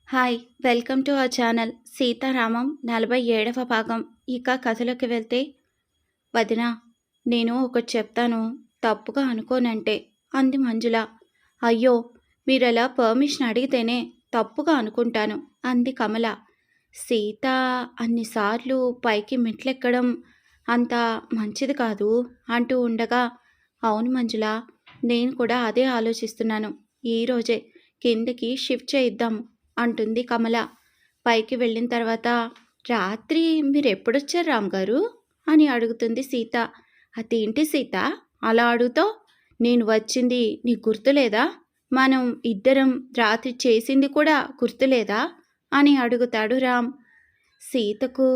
Hi! Welcome to our channel. 'Sitaramam' 47వ భాగం. ఇక కథలోకి వెళ్తే, వదినా, నేను ఒకటి చెప్తాను, తప్పుగా అనుకోనంటే అంది మంజుల. అయ్యో, మీరలా పర్మిషన్ అడిగితేనే తప్పుగా అనుకుంటాను అంది కమల. సీత అన్నిసార్లు పైకి మెట్లెక్కడం అంత మంచిది కాదు అంటూ ఉండగా, అవును మంజుల, నేను కూడా అదే ఆలోచిస్తున్నాను. ఈరోజే కిందకి షిఫ్ట్ చేయిద్దాము అంటుంది కమల. పైకి వెళ్ళిన తర్వాత, రాత్రి మీరెప్పుడొచ్చారు రామ్గారు అని అడుగుతుంది సీత. అదేంటి సీత అలా అడుగుతావు? నేను వచ్చింది నీకు గుర్తులేదా? మనం ఇద్దరం రాత్రి చేసింది కూడా గుర్తులేదా అని అడుగుతాడు రామ్. సీతకు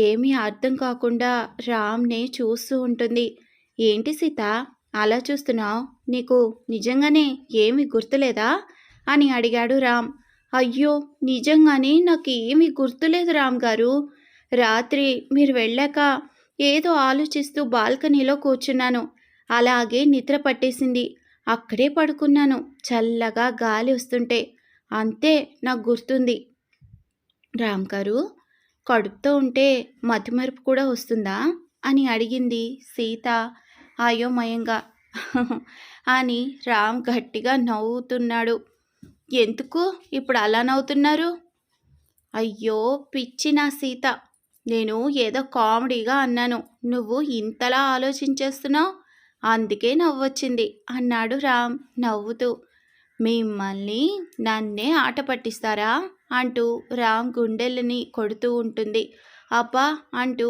ఏమీ అర్థం కాకుండా రామ్నే చూస్తూ ఉంటుంది. ఏంటి సీత అలా చూస్తున్నావు? నీకు నిజంగానే ఏమీ గుర్తులేదా అని అడిగాడు రామ్. అయ్యో, నిజంగానే నాకు ఏమీ గుర్తులేదు రామ్ గారు. రాత్రి మీరు వెళ్ళాక ఏదో ఆలోచిస్తూ బాల్కనీలో కూర్చున్నాను. అలాగే నిద్ర పట్టేసింది. అక్కడే పడుకున్నాను, చల్లగా గాలి వస్తుంటే. అంతే నాకు గుర్తుంది. రామ్ గారు, కడుపుతో ఉంటే మతిమరుపు కూడా వస్తుందా అని అడిగింది సీత అయోమయంగా. అని రామ్ గట్టిగా నవ్వుతున్నాడు. ఎందుకు ఇప్పుడు అలా నవ్వుతున్నారు? అయ్యో పిచ్చి నా సీత, నేను ఏదో కామెడీగా అన్నాను. నువ్వు ఇంతలా ఆలోచించేస్తున్నావు, అందుకే నవ్వొచ్చింది అన్నాడు రామ్ నవ్వుతూ. మిమ్మల్ని నన్నే ఆట పట్టిస్తారా అంటూ రామ్ గుండెల్ని కొడుతూ ఉంటుంది. అబ్బా అంటూ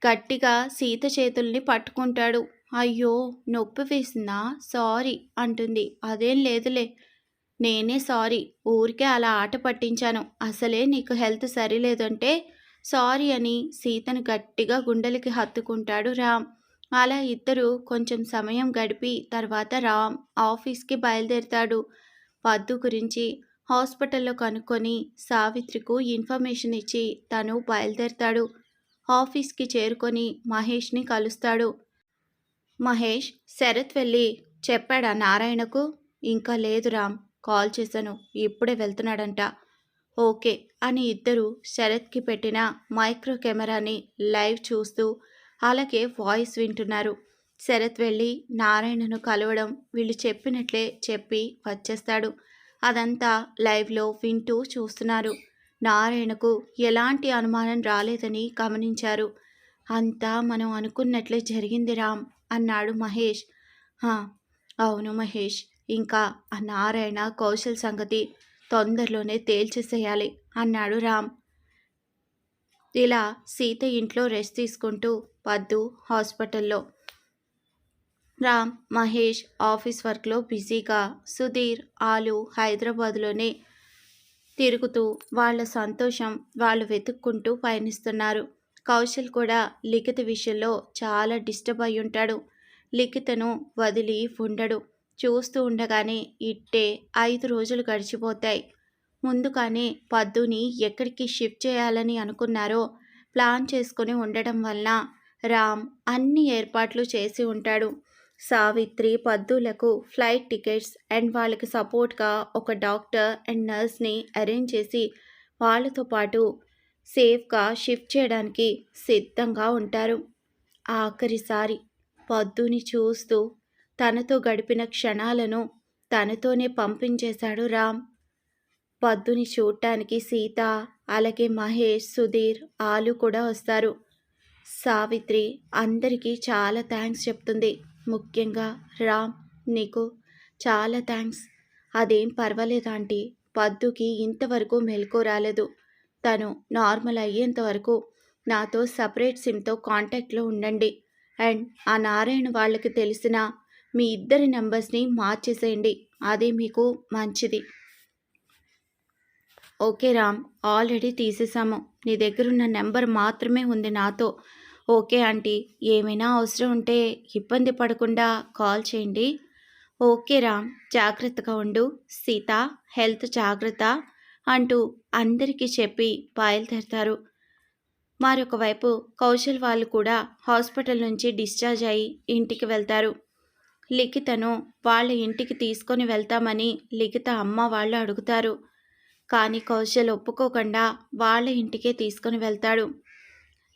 గట్టిగా సీత చేతుల్ని పట్టుకుంటాడు. అయ్యో, నొప్పి వేసిందా? సారీ అంటుంది. అదేం లేదులే, నేనే సారీ. ఊరికే అలా ఆట పట్టించాను. అసలే నీకు హెల్త్ సరిలేదంటే సారీ అని సీతను గట్టిగా గుండెలకి హత్తుకుంటాడు రామ్. అలా ఇద్దరు కొంచెం సమయం గడిపి తర్వాత రామ్ ఆఫీస్కి బయలుదేరుతాడు. పద్దు గురించి హాస్పిటల్లో కనుక్కొని సావిత్రికు ఇన్ఫర్మేషన్ ఇచ్చి తను బయలుదేరుతాడు. ఆఫీస్కి చేరుకొని మహేష్ని కలుస్తాడు. మహేష్, శరత్ వెళ్ళి చెప్పాడా నారాయణకు? ఇంకా లేదు రామ్, కాల్ చేశాను, ఇప్పుడే వెళ్తున్నాడంట. ఓకే అని ఇద్దరు శరత్కి పెట్టిన మైక్రో కెమెరాని లైవ్ చూస్తూ అలాగే వాయిస్ వింటున్నారు. శరత్ వెళ్ళి నారాయణను కలవడం వీళ్ళు చెప్పినట్లే చెప్పి వచ్చేస్తాడు. అదంతా లైవ్లో వింటూ చూస్తున్నారు. నారాయణకు ఎలాంటి అనుమానం రాలేదని గమనించారు. అంతా మనం అనుకున్నట్లే జరిగింది రామ్ అన్నాడు మహేష్. అవును మహేష్, ఇంకా ఆ నారాయణ కౌశల్ సంగతి తొందరలోనే తేల్చేసేయాలి అన్నాడు రామ్. ఇలా సీత ఇంట్లో రెస్ట్ తీసుకుంటూ పద్దు హాస్పిటల్లో. రామ్, మహేష్ ఆఫీస్ వర్క్లో బిజీగా, సుధీర్, ఆలు హైదరాబాద్లోనే తిరుగుతూ వాళ్ళ సంతోషం వాళ్ళు వెతుక్కుంటూ పయనిస్తున్నారు. కౌశల్ కూడా లిఖిత విషయంలో చాలా డిస్టర్బ్ అయి ఉంటాడు. లిఖితను వదిలి ఉండడు. చూస్తూ ఉండగానే ఇట్టే 5 రోజులు గడిచిపోతాయి. ముందుగానే పద్దుని ఎక్కడికి షిఫ్ట్ చేయాలని అనుకున్నారో ప్లాన్ చేసుకుని ఉండడం వలన రామ్ అన్ని ఏర్పాట్లు చేసి ఉంటాడు. సావిత్రి, పద్దులకు ఫ్లైట్ టికెట్స్ అండ్ వాళ్ళకి సపోర్ట్గా ఒక డాక్టర్ అండ్ నర్స్ని అరేంజ్ చేసి వాళ్ళతో పాటు సేఫ్గా షిఫ్ట్ చేయడానికి సిద్ధంగా ఉంటారు. ఆఖరిసారి పద్దుని చూస్తూ తనతో గడిపిన క్షణాలను తనతోనే పంపించేశాడు రామ్. పద్దుని చూడటానికి సీత, అలాగే మహేష్, సుధీర్, ఆలు కూడా వస్తారు. సావిత్రి అందరికీ చాలా థ్యాంక్స్ చెప్తుంది. ముఖ్యంగా రామ్, నీకు చాలా థ్యాంక్స్. అదేం పర్వాలేదు ఆంటీ, పద్దుకి ఇంతవరకు మెలకు రాలేదు. తను నార్మల్ అయ్యేంత వరకు నాతో సపరేట్ సిమ్తో కాంటాక్ట్లో ఉండండి. అండ్ ఆ నారాయణ వాళ్ళకి తెలిసిన మీ ఇద్దరి నెంబర్స్ని మార్చేసేయండి, అదే మీకు మంచిది. ఓకే రామ్, ఆల్రెడీ తీసేసాము. నీ దగ్గరున్న నెంబర్ మాత్రమే ఉంది నాతో. ఓకే ఆంటీ, ఏమైనా అవసరం ఉంటే ఇబ్బంది పడకుండా కాల్ చేయండి. ఓకే రామ్, జాగ్రత్తగా ఉండు. సీత, హెల్త్ జాగ్రత్త అంటూ అందరికీ చెప్పి బయలుదేరతారు. మరొక వైపు కౌశల్ వాళ్ళు కూడా హాస్పిటల్ నుంచి డిశ్చార్జ్ అయ్యి ఇంటికి వెళ్తారు. లిఖితను వాళ్ళ ఇంటికి తీసుకొని వెళ్తామని లిఖిత అమ్మ వాళ్ళు అడుగుతారు. కానీ కౌశల్ ఒప్పుకోకుండా వాళ్ళ ఇంటికే తీసుకుని వెళ్తాడు.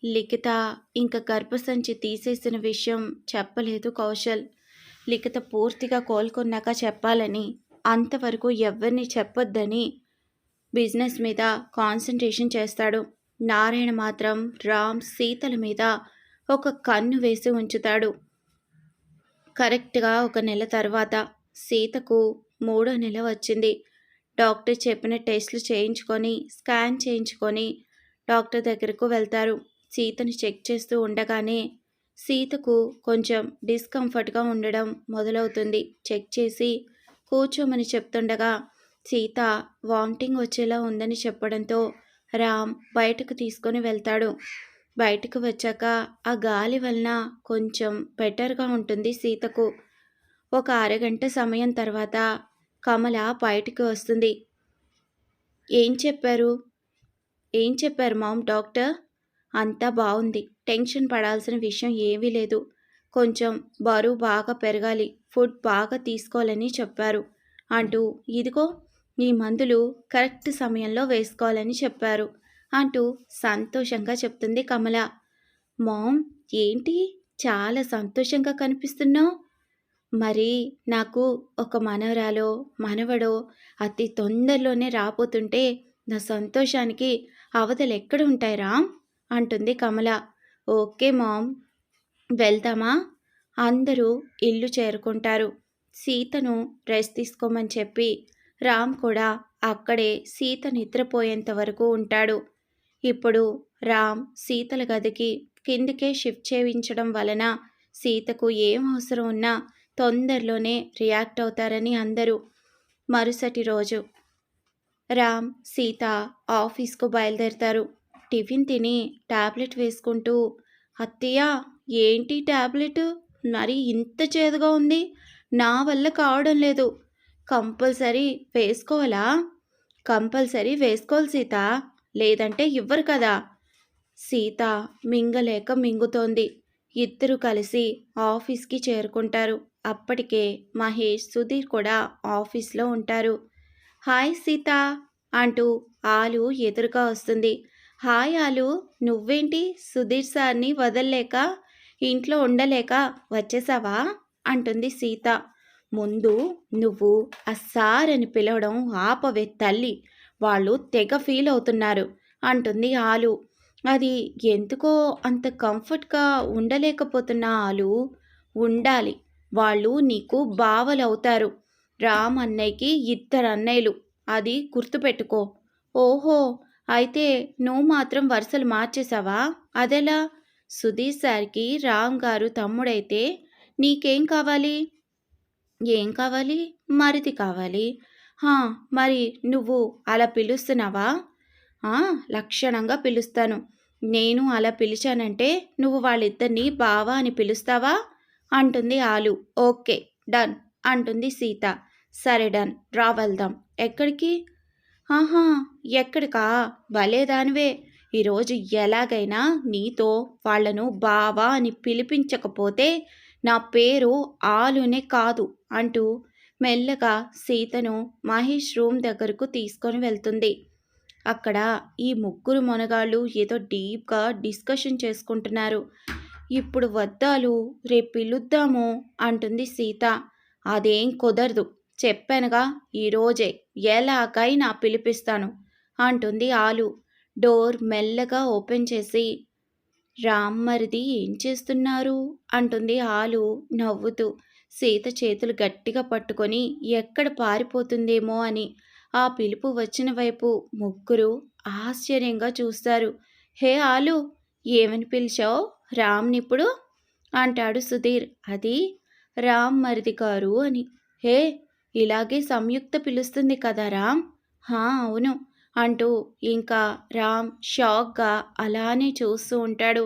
లిఖిత ఇంక గర్భసంచి తీసేసిన విషయం చెప్పలేదు కౌశల్. లిఖిత పూర్తిగా కోలుకున్నాక చెప్పాలని, అంతవరకు ఎవ్వరిని చెప్పొద్దని బిజినెస్ మీద కాన్సంట్రేషన్ చేస్తాడు. నారాయణ మాత్రం రామ్, సీతల మీద ఒక కన్ను వేసి ఉంచుతాడు. కరెక్ట్గా 1 నెల తర్వాత సీతకు 3వ నెల వచ్చింది. డాక్టర్ చెప్పిన టెస్టులు చేయించుకొని, స్కాన్ చేయించుకొని డాక్టర్ దగ్గరకు వెళ్తారు. సీతను చెక్ చేస్తూ ఉండగానే సీతకు కొంచెం డిస్కంఫర్ట్గా ఉండడం మొదలవుతుంది. చెక్ చేసి కూర్చోమని చెప్తుండగా సీత వామిటింగ్ వచ్చేలా ఉందని చెప్పడంతో రామ్ బయటకు తీసుకొని వెళ్తాడు. బయటకు వచ్చాక ఆ గాలి వలన కొంచెం బెటర్గా ఉంటుంది సీతకు. ఒక అరగంట సమయం తర్వాత కమల బయటికి వస్తుంది. ఏం చెప్పారు ఏం చెప్పారు మామ్ డాక్టర్? అంతా బాగుంది, టెన్షన్ పడాల్సిన విషయం ఏమీ లేదు. కొంచెం బరువు బాగా పెరగాలి, ఫుడ్ బాగా తీసుకోవాలని చెప్పారు అంటూ, ఇదిగో ఈ మందులు కరెక్ట్ సమయంలో వేసుకోవాలని చెప్పారు అంటూ సంతోషంగా చెప్తుంది కమల. మామ్, ఏంటి చాలా సంతోషంగా కనిపిస్తున్నావు? మరి నాకు ఒక మనవరాలో మనవడో అతి తొందరలోనే రాబోతుంటే నా సంతోషానికి అవధులు ఎక్కడ ఉంటాయి రామ్ అంటుంది కమల. ఓకే మామ్, వెళ్దామా? అందరూ ఇల్లు చేరుకుంటారు. సీతను రెస్ట్ తీసుకోమని చెప్పి రామ్ కూడా అక్కడే సీత నిద్రపోయేంత వరకు ఉంటాడు. ఇప్పుడు రామ్ సీతల గదికి కిందికే షిఫ్ట్ చేయించడం వలన సీతకు ఏం అవసరం ఉన్నా తొందరలోనే రియాక్ట్ అవుతారని అందరూ. మరుసటి రోజు రామ్, సీత ఆఫీస్కు బయలుదేరతారు. టిఫిన్ తిని టాబ్లెట్ వేసుకుంటూ, అత్తయ్య ఏంటి టాబ్లెట్ మరి ఇంత చేదుగా ఉంది, నా వల్ల కావడం లేదు, కంపల్సరీ వేసుకోవాలా? కంపల్సరీ వేసుకోవాలి సీత, లేదంటే ఇవ్వరు కదా. సీత మింగలేక మింగుతోంది. ఇద్దరు కలిసి ఆఫీస్కి చేరుకుంటారు. అప్పటికే మహేష్, సుధీర్ కూడా ఆఫీస్లో ఉంటారు. హాయ్ సీత అంటూ ఆలు ఎదురుగా వస్తుంది. హాయ్ ఆలు, నువ్వేంటి సుధీర్ సార్ని వదల్లేక, ఇంట్లో ఉండలేక వచ్చేసావా అంటుంది సీత. ముందు నువ్వు ఆ సార్ అని పిలవడం ఆపవే తల్లి, వాళ్ళు తెగ ఫీల్ అవుతున్నారు అంటుంది ఆలు. అది ఎందుకో అంత కంఫర్ట్గా ఉండలేకపోతున్నా ఆలు. ఉండాలి, వాళ్ళు నీకు బావలవుతారు. రామ్ అన్నయ్యకి 2 అన్నయ్యలు, అది గుర్తుపెట్టుకో. ఓహో, అయితే నువ్వు మాత్రం వరుసలు మార్చేశావా? అదెలా? సుధీర్ సార్కి రామ్ గారు తమ్ముడైతే నీకేం కావాలి? ఏం కావాలి? మరిది కావాలి. మరి నువ్వు అలా పిలుస్తున్నావా? లక్షణంగా పిలుస్తాను. నేను అలా పిలిచానంటే నువ్వు వాళ్ళిద్దరినీ బావా అని పిలుస్తావా అంటుంది ఆలు. ఓకే డన్ అంటుంది సీత. సరే డన్, రా వెళ్దాం. ఎక్కడికి? ఆహా, ఎక్కడికా? భలేదానివే, ఈరోజు ఎలాగైనా నీతో వాళ్లను బావా అని పిలిపించకపోతే నా పేరు ఆలునే కాదు అంటూ మెల్లగా సీతను మహేష్ రూమ్ దగ్గరకు తీసుకొని వెళ్తుంది. అక్కడ ఈ ముగ్గురు మొనగాళ్ళు ఏదో డీప్గా డిస్కషన్ చేసుకుంటున్నారు. ఇప్పుడు వద్దాలు, రేపు పిలుద్దాము అంటుంది సీత. అదేం కుదరదు, చెప్పానుగా, ఈరోజే ఎలాగైనా పిలిపిస్తాను అంటుంది ఆలు. డోర్ మెల్లగా ఓపెన్ చేసి, రామ్మరిది ఏం చేస్తున్నారు అంటుంది ఆలు నవ్వుతూ. సీత చేతులు గట్టిగా పట్టుకొని ఎక్కడ పారిపోతుందేమో అని ఆ పిలుపు వచ్చిన వైపు ముగ్గురు ఆశ్చర్యంగా చూస్తారు. హే ఆలు, ఏమని పిలిచావు రామ్నిప్పుడు అంటాడు సుధీర్. అది రామ్ మరిది గారు అని. హే, ఇలాగే సంయుక్త పిలుస్తుంది కదా రామ్? అవును అంటూ ఇంకా రామ్ షాక్గా అలానే చూస్తూ ఉంటాడు.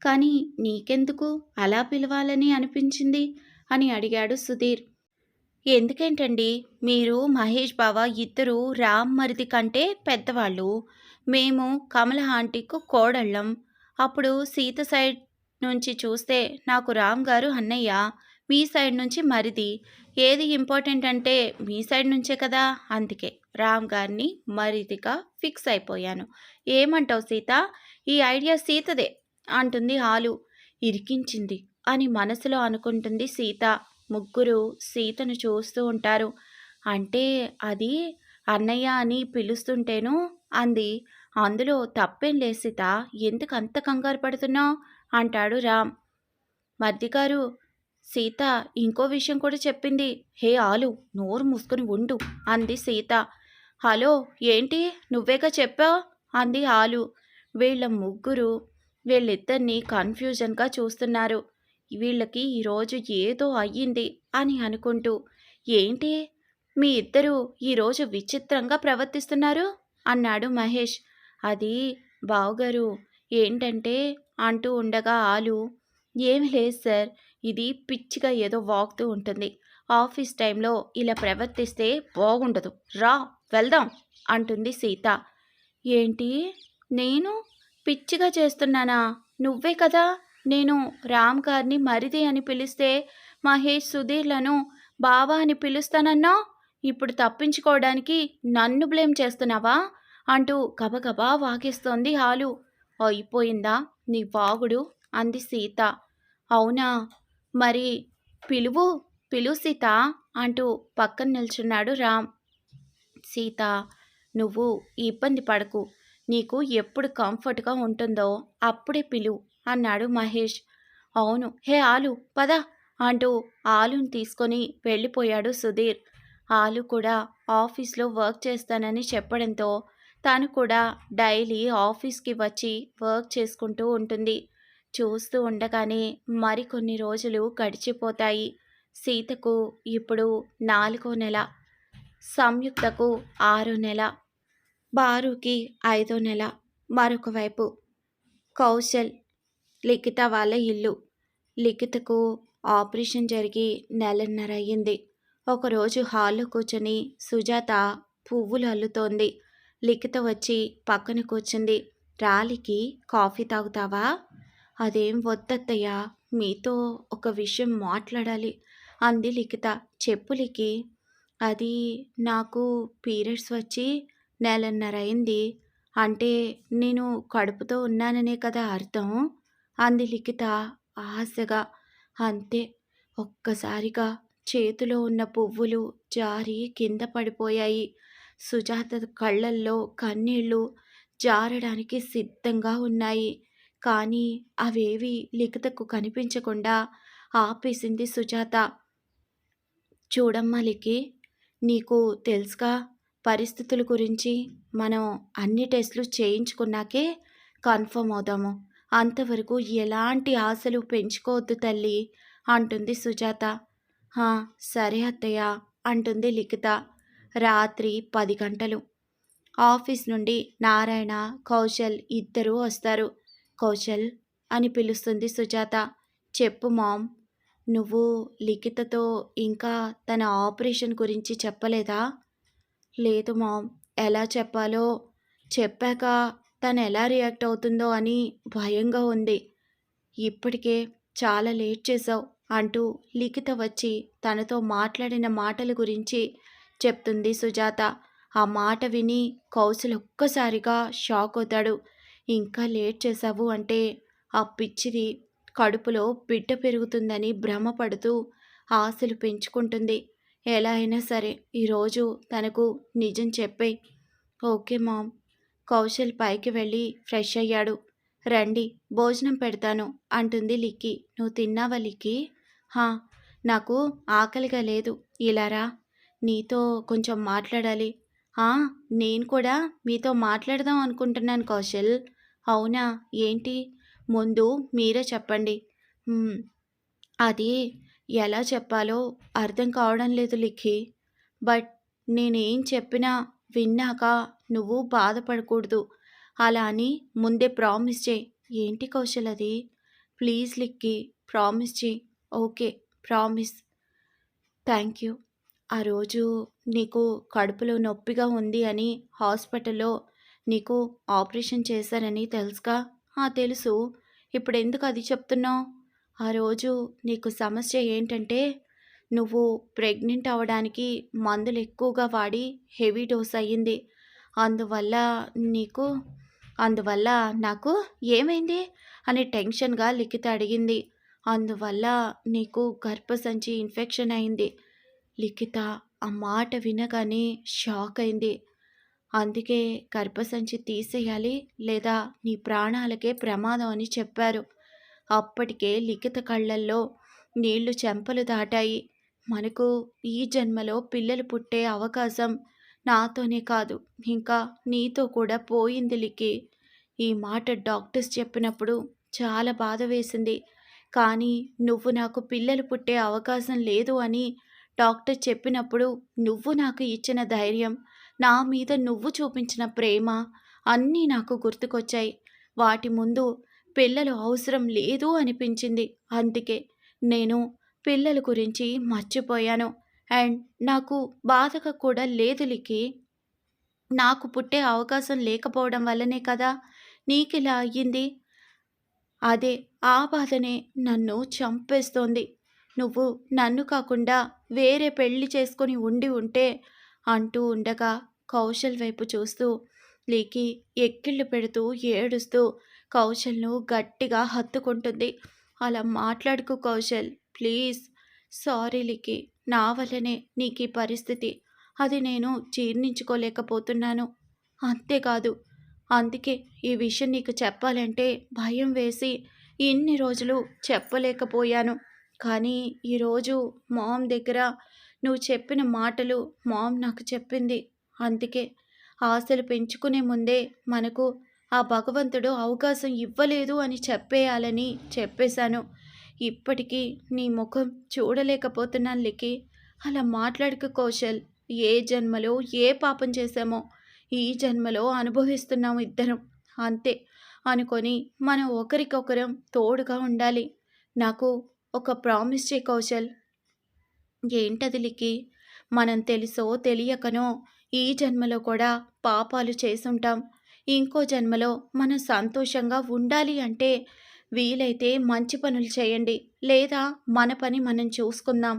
కానీ నీకెందుకు అలా పిలవాలని అనిపించింది అని అడిగాడు సుధీర్. ఎందుకేంటండి, మీరు మహేష్ బావ ఇద్దరు రామ్ మరిది కంటే పెద్దవాళ్ళు, మేము కమల ఆంటీకు కోడళ్ళం. అప్పుడు సీత సైడ్ నుంచి చూస్తే నాకు రామ్ గారు అన్నయ్య, మీ సైడ్ నుంచి మరిది. ఏది ఇంపార్టెంట్ అంటే మీ సైడ్ నుంచే కదా, అందుకే రామ్ గారిని మరిదిగా ఫిక్స్ అయిపోయాను. ఏమంటావు సీత? ఈ ఐడియా సీతదే అంటుంది ఆలు. ఇరికించింది అని మనసులో అనుకుంటుంది సీత. ముగ్గురు సీతను చూస్తూ ఉంటారు. అంటే అది అన్నయ్య అని పిలుస్తుంటేను అంది. అందులో తప్పేం లేదు సీత, ఎందుకు అంత కంగారు పడుతున్నావు అంటాడు రామ్. మరిదిగారు, సీత ఇంకో విషయం కూడా చెప్పింది. హే ఆలు, నోరు మూసుకుని ఉండు అంది సీత. హలో, ఏంటి నువ్వేగా చెప్పావు అంది ఆలు. వీళ్ళ ముగ్గురు వీళ్ళిద్దరినీ కన్ఫ్యూజన్గా చూస్తున్నారు. వీళ్ళకి ఈరోజు ఏదో అయ్యింది అని అనుకుంటూ. ఏంటి మీ ఇద్దరు ఈరోజు విచిత్రంగా ప్రవర్తిస్తున్నారు అన్నాడు మహేష్. అది బావగారు ఏంటంటే అంటూ ఉండగా ఆలు, ఏమి లేదు సార్, ఇది పిచ్చిగా ఏదో వాగుతూ ఉంటుంది. ఆఫీస్ టైంలో ఇలా ప్రవర్తిస్తే బాగుండదు, రా వెళ్దాం అంటుంది సీత. ఏంటి, నేను పిచ్చిగా చేస్తున్నానా? నువ్వే కదా నేను రామ్ గారిని మరిది అని పిలిస్తే మహేష్ సుధీర్లను బావా అని పిలుస్తానన్నా, ఇప్పుడు తప్పించుకోవడానికి నన్ను బ్లేమ్ చేస్తున్నావా అంటూ గబగబా వాగేస్తోంది హాలు. అయిపోయిందా నీ వాగుడు అంది సీత. అవునా, మరి పిలువు పిలువు సీత అంటూ పక్కన నిల్చున్నాడు రామ్. సీత, నువ్వు ఇబ్బంది పడకు, నీకు ఎప్పుడు కంఫర్ట్గా ఉంటుందో అప్పుడే పిలువు అన్నాడు మహేష్. అవును, హే ఆలు పద అంటూ ఆలుని తీసుకొని వెళ్ళిపోయాడు సుధీర్. ఆలు కూడా ఆఫీస్లో వర్క్ చేస్తానని చెప్పడంతో తను కూడా డైలీ ఆఫీస్కి వచ్చి వర్క్ చేసుకుంటూ ఉంటుంది. చూస్తూ ఉండగానే మరికొన్ని రోజులు గడిచిపోతాయి. సీతకు ఇప్పుడు 4వ నెల, సంయుక్తకు 6వ నెల, బారుకి 5వ నెల. మరొక వైపు కౌశల్, లిఖిత వాళ్ళ ఇల్లు. లిఖితకు ఆపరేషన్ జరిగి నెలన్నర అయ్యింది. ఒకరోజు హాల్లో కూర్చొని సుజాత పువ్వులు అల్లుతోంది. లిఖిత వచ్చి పక్కన కూర్చుంది. రాలికి కాఫీ తాగుతావా? అదేం వద్దత్తయ్యా, మీతో ఒక విషయం మాట్లాడాలి అంది లిఖిత. చెప్పు లిఖి. అది నాకు పీరియడ్స్ వచ్చి నెలన్నర అయింది. అంటే నేను కడుపుతో ఉన్నాననే కదా అర్థం అంది లిఖిత ఆశగా. అంతే. ఒక్కసారిగా చేతిలో ఉన్న పువ్వులు జారి కింద పడిపోయాయి. సుజాత కళ్ళల్లో కన్నీళ్లు జారడానికి సిద్ధంగా ఉన్నాయి. కానీ అవేవి లిఖితకు కనిపించకుండా ఆపేసింది సుజాత. చూడమ్మా లిఖి, నీకు తెలుసుగా పరిస్థితుల గురించి. మనం అన్ని టెస్టులు చేయించుకున్నాకే కన్ఫర్మ్ అవుదాము. అంతవరకు ఎలాంటి ఆశలు పెంచుకోవద్దు తల్లి అంటుంది సుజాత. సరే అత్తయ్య అంటుంది లిఖిత. రాత్రి 10 గంటలు. ఆఫీస్ నుండి నారాయణ, కౌశల్ ఇద్దరూ వస్తారు. కౌశల్ అని పిలుస్తుంది సుజాత. చెప్పు మామ్. నువ్వు లిఖితతో ఇంకా తన ఆపరేషన్ గురించి చెప్పలేదా? లేదు మామ్, ఎలా చెప్పాలో, చెప్పాక తను ఎలా రియాక్ట్ అవుతుందో అని భయంగా ఉంది. ఇప్పటికే చాలా లేట్ చేసావు అంటూ లిఖిత వచ్చి తనతో మాట్లాడిన మాటల గురించి చెప్తుంది సుజాత. ఆ మాట విని కౌశల్ ఒక్కసారిగా షాక్ అవుతాడు. ఇంకా లేట్ చేశావు అంటే ఆ పిచ్చిది కడుపులో బిడ్డ పెరుగుతుందని భ్రమపడుతూ ఆశలు పెంచుకుంటుంది. ఎలా అయినా సరే ఈరోజు తనకు నిజం చెప్పేయ్. Okay ma'am. కౌశల్ పైకి వెళ్ళి ఫ్రెష్ అయ్యాడు. రండి భోజనం పెడతాను అంటుంది లిక్కీ. నువ్వు తిన్నావా లిక్కీ? హా, నాకు ఆకలిగా లేదు. ఇలా రా, నీతో కొంచెం మాట్లాడాలి. నేను కూడా మీతో మాట్లాడదాం అనుకుంటున్నాను కౌశల్. అవునా, ఏంటి? ముందు మీరే చెప్పండి. అది ఎలా చెప్పాలో అర్థం కావడం లేదు లిఖి. బట్ నేనేం చెప్పినా విన్నాక నువ్వు బాధపడకూడదు. అలా అని ముందే ప్రామిస్ చేయి. ఏంటి కౌశల్ అది? ప్లీజ్ లిక్కీ, ప్రామిస్ చేయి. Okay, promise. Thank you. ఆ రోజు నీకు కడుపులో నొప్పిగా ఉంది అని హాస్పిటల్లో నీకు ఆపరేషన్ చేశారని తెలుసుగా? తెలుసు. ఇప్పుడు ఎందుకు అది చెప్తున్నావు? ఆ రోజు నీకు సమస్య ఏంటంటే నువ్వు ప్రెగ్నెంట్ అవ్వడానికి మందులు ఎక్కువగా వాడి హెవీ డోస్ అయ్యింది. అందువల్ల నీకు అందువల్ల నాకు ఏమైంది అని టెన్షన్‌గా లిఖిత అడిగింది. అందువల్ల నీకు గర్భసంచి ఇన్ఫెక్షన్ అయింది. లిఖిత ఆ మాట వినగానే షాక్ అయింది. అందుకే గర్భసంచి తీసేయాలి లేదా నీ ప్రాణాలకే ప్రమాదం అని చెప్పారు. అప్పటికే లిఖిత కళ్ళల్లో నీళ్లు చెంపలు దాటాయి. మనకు ఈ జన్మలో పిల్లలు పుట్టే అవకాశం నాతోనే కాదు, ఇంకా నీతో కూడా పోయింది లికి. ఈ మాట డాక్టర్స్ చెప్పినప్పుడు చాలా బాధ వేసింది. కానీ నువ్వు నాకు పిల్లలు పుట్టే అవకాశం లేదు అని డాక్టర్ చెప్పినప్పుడు నువ్వు నాకు ఇచ్చిన ధైర్యం, నా మీద నువ్వు చూపించిన ప్రేమ అన్నీ నాకు గుర్తుకొచ్చాయి. వాటి ముందు పిల్లలు అవసరం లేదు అనిపించింది. అందుకే నేను పిల్లల గురించి మర్చిపోయాను. అండ్ నాకు బాధగా కూడా లేదు లికి. నాకు పుట్టే అవకాశం లేకపోవడం వల్లనే కదా నీకిలా అయ్యింది. అదే ఆ బాధనే నన్ను చంపేస్తోంది. నువ్వు నన్ను కాకుండా వేరే పెళ్లి చేసుకొని ఉండి ఉంటే అంటూ ఉండగా కౌశల్ వైపు చూస్తూ లీకి ఎక్కిళ్ళు పెడుతూ ఏడుస్తూ కౌశల్ను గట్టిగా హత్తుకుంటుంది. అలా మాట్లాడుకు కౌశల్, ప్లీజ్. సారీ లికి, నా వల్లనే నీకు ఈ పరిస్థితి. అది నేను జీర్ణించుకోలేకపోతున్నాను. అంతేకాదు, అందుకే ఈ విషయం నీకు చెప్పాలంటే భయం వేసి ఇన్ని రోజులు చెప్పలేకపోయాను. కానీ ఈరోజు మామ్ దగ్గర నువ్వు చెప్పిన మాటలు మామ్ నాకు చెప్పింది. అందుకే ఆశలు పెంచుకునే ముందే మనకు ఆ భగవంతుడు అవకాశం ఇవ్వలేదు అని చెప్పేయాలని చెప్పేశాను. ఇప్పటికీ నీ ముఖం చూడలేకపోతున్నాను లికి. అలా మాట్లాడకు కౌశల్. ఏ జన్మలో ఏ పాపం చేశామో ఈ జన్మలో అనుభవిస్తున్నాము ఇద్దరం. అంతే అనుకొని మనం ఒకరికొకరం తోడుగా ఉండాలి. నాకు ఒక ప్రామిస్ చేయి కౌశల్. ఏంటది లికి? మనం తెలుసో తెలియకనో ఈ జన్మలో కూడా పాపాలు చేసుంటాం. ఇంకో జన్మలో మనం సంతోషంగా ఉండాలి అంటే వీలైతే మంచి పనులు చేయండి, లేదా మన పని మనం చూసుకుందాం.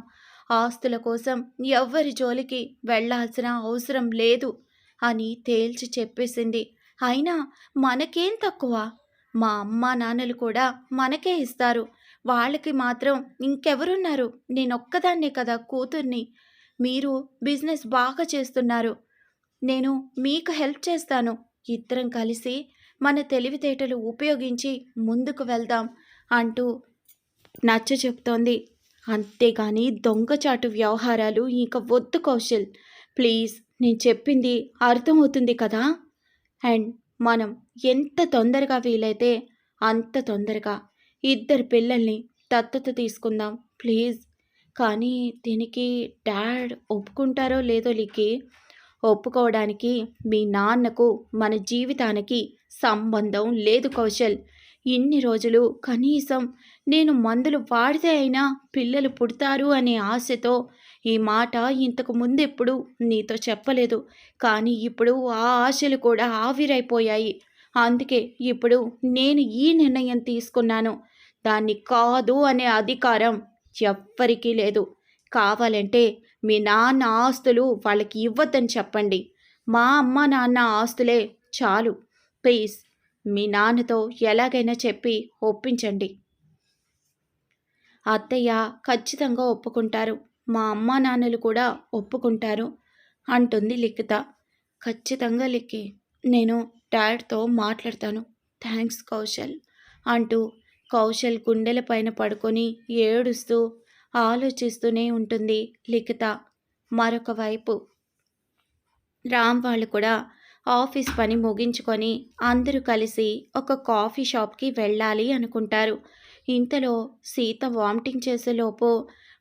ఆస్తుల కోసం ఎవ్వరి జోలికి వెళ్ళాల్సిన అవసరం లేదు అని తేల్చి చెప్పేసింది. అయినా మనకేం తక్కువ? మా అమ్మా నాన్నలు కూడా మనకే ఇస్తారు. వాళ్ళకి మాత్రం ఇంకెవరున్నారు? నేనొక్కదాన్నే కదా కూతుర్ని. మీరు బిజినెస్ బాగా చేస్తున్నారు. నేను మీకు హెల్ప్ చేస్తాను. ఇద్దరం కలిసి మన తెలివితేటలు ఉపయోగించి ముందుకు వెళ్దాం అంటూ నచ్చ చెప్తోంది. అంతేగాని దొంగచాటు వ్యవహారాలు ఇక వద్దు కౌశల్. ప్లీజ్, నేను చెప్పింది అర్థమవుతుంది కదా? అండ్ మనం ఎంత తొందరగా వీలైతే అంత తొందరగా ఇద్దరు పిల్లల్ని దత్తత తీసుకుందాం ప్లీజ్. కానీ దీనికి డాడ్ ఒప్పుకుంటారో లేదో లికి. ఒప్పుకోవడానికి మీ నాన్నకు మన జీవితానికి సంబంధం లేదు కౌశల్. ఇన్ని రోజులు కనీసం నేను మందులు వాడితే అయినా పిల్లలు పుడతారు అనే ఆశతో ఈ మాట ఇంతకు ముందెప్పుడు నీతో చెప్పలేదు. కానీ ఇప్పుడు ఆ ఆశలు కూడా ఆవిరైపోయాయి. అందుకే ఇప్పుడు నేను ఈ నిర్ణయం తీసుకున్నాను. దాన్ని కాదు అనే అధికారం ఎవ్వరికీ లేదు. కావాలంటే మీ నాన్న ఆస్తులు వాళ్ళకి ఇవ్వద్దని చెప్పండి. మా అమ్మ నాన్న ఆస్తులే చాలు. ప్లీజ్, మీ నాన్నతో ఎలాగైనా చెప్పి ఒప్పించండి. అత్తయ్య ఖచ్చితంగా ఒప్పుకుంటారు. మా అమ్మా నాన్నలు కూడా ఒప్పుకుంటారు అంటుంది లిఖిత. ఖచ్చితంగా లిక్కి, నేను డాడ్తో మాట్లాడతాను. థ్యాంక్స్ కౌశల్ అంటూ కౌశల్ గుండెల పైన పడుకొని ఏడుస్తూ ఆలోచిస్తూనే ఉంటుంది లిఖిత. మరొక వైపు రామ్ వాళ్ళు కూడా ఆఫీస్ పని ముగించుకొని అందరూ కలిసి ఒక కాఫీ షాప్కి వెళ్ళాలి అనుకుంటారు. ఇంతలో సీత వామిటింగ్ చేసేలోపు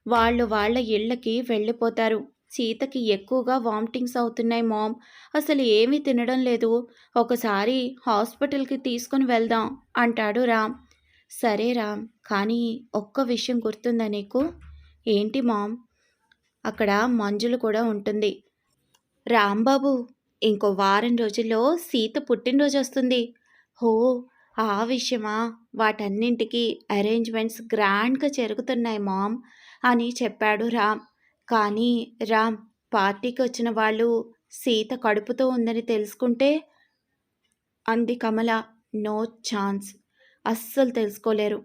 వాళ్ళు వాళ్ళ ఇళ్ళకి వెళ్ళిపోతారు. సీతకి ఎక్కువగా వామిటింగ్స్ అవుతున్నాయి మామ్, అసలు ఏమీ తినడం లేదు, ఒకసారి హాస్పిటల్కి తీసుకుని వెళ్దాం అంటాడు రామ్. సరే రామ్, కానీ ఒక్క విషయం గుర్తుందా నీకు? ఏంటి మామ్? అక్కడ మంజులు కూడా ఉంటుంది. రాంబాబు, ఇంకో వారం రోజుల్లో సీత పుట్టినరోజు వస్తుంది. హో, ఆ విషయమా? వాటన్నింటికి అరేంజ్‌మెంట్స్ గ్రాండ్‌గా జరుగుతున్నాయి మామ్ అని చెప్పాడు రామ్. కానీ రామ్, పార్టీకొచ్చిన వాళ్ళు సీత కడుపుతో ఉందని తెలుసుకుంటే అంది కమల. No chance. అస్సలు తెలుసుకోలేరు.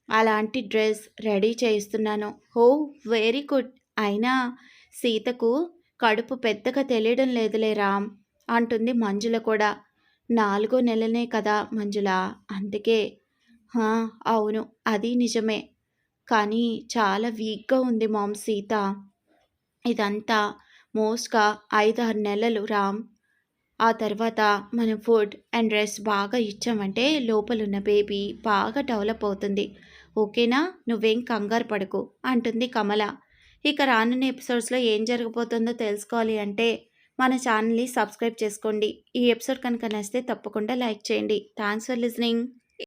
అలాంటి డ్రెస్ రెడీ చేయిస్తున్నాను. ఓహ్! Very good. అయినా సీతకు కడుపు పెద్దగా తెలియడం లేదులే రామ్ అంటుంది మంజుల కూడా. 4 నెలనే కదా మంజుల. అందుకే. హా! అవును. అది నిజమే. కానీ చాలా వీక్‌గా ఉంది మామ్ సీత. ఇదంతా మోస్ట్‌గా 5, 6 నెలలు రామ్. ఆ తర్వాత మనం ఫుడ్ అండ్ రెస్ట్ బాగా ఇచ్చామంటే లోపలున్న బేబీ బాగా డెవలప్ అవుతుంది. ఓకేనా? నువ్వేం కంగారు పడకు అంటుంది కమల. ఇక రానున్న ఎపిసోడ్స్‌లో ఏం జరగబోతుందో తెలుసుకోవాలి అంటే మన ఛానల్‌ని సబ్స్క్రైబ్ చేసుకోండి. ఈ ఎపిసోడ్ కనుక నచ్చితే తప్పకుండా లైక్ చేయండి. Thanks for listening.